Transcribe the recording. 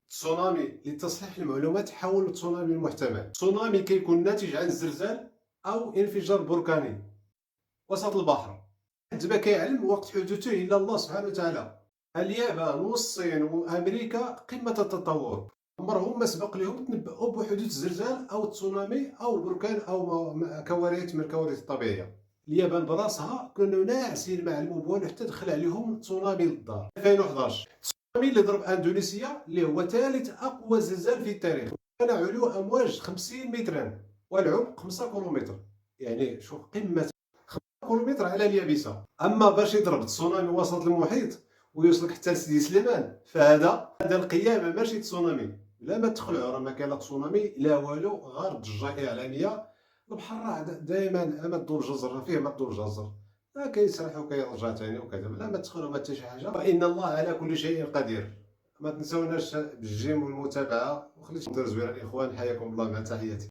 تسونامي لتصحيح المعلومات حول التسونامي المحتمل. التسونامي كيكون ناتج عن زلزال أو انفجار بركاني وسط البحر. دابا كيعلم وقت حدوثه إلا الله سبحانه وتعالى. اليابان والصين وأمريكا قمة التطور، عمرهم ما سبق لهم تنبؤوا بحدوث زلزال أو تسونامي أو بركان أو كوارث من الكوارث الطبيعية. اليابان براسها كانوا ناعسين ما علموا بوالو حتى دخل عليهم تسونامي للدار. 2011 التسونامي اللي ضرب اندونيسيا اللي هو ثالث اقوى زلزال في التاريخ، كان علو امواج 50 مترا والعمق 5 كيلومتر، يعني شوف قمه 5 كيلومتر على اليابسه. اما باش يضرب تسونامي وسط المحيط ويوصلك حتى لسيدي سليمان فهذا القيامه ماشي تسونامي. لا ما تخلعوا، راه ما كاين لا تسونامي لا والو، غير ضجه اعلاميه. البحر راه دائما اما تدور جزر فيه ما تدور جزر، كيسرح وكيرجع ثاني وكذا. لا ما تسخنوا ما حتى شي حاجه، وان الله على كل شيء قدير. ما تنسوناش بالجيم والمتابعه، وخليكم ديروا زوينه الاخوان. حياكم الله مع تحياتي.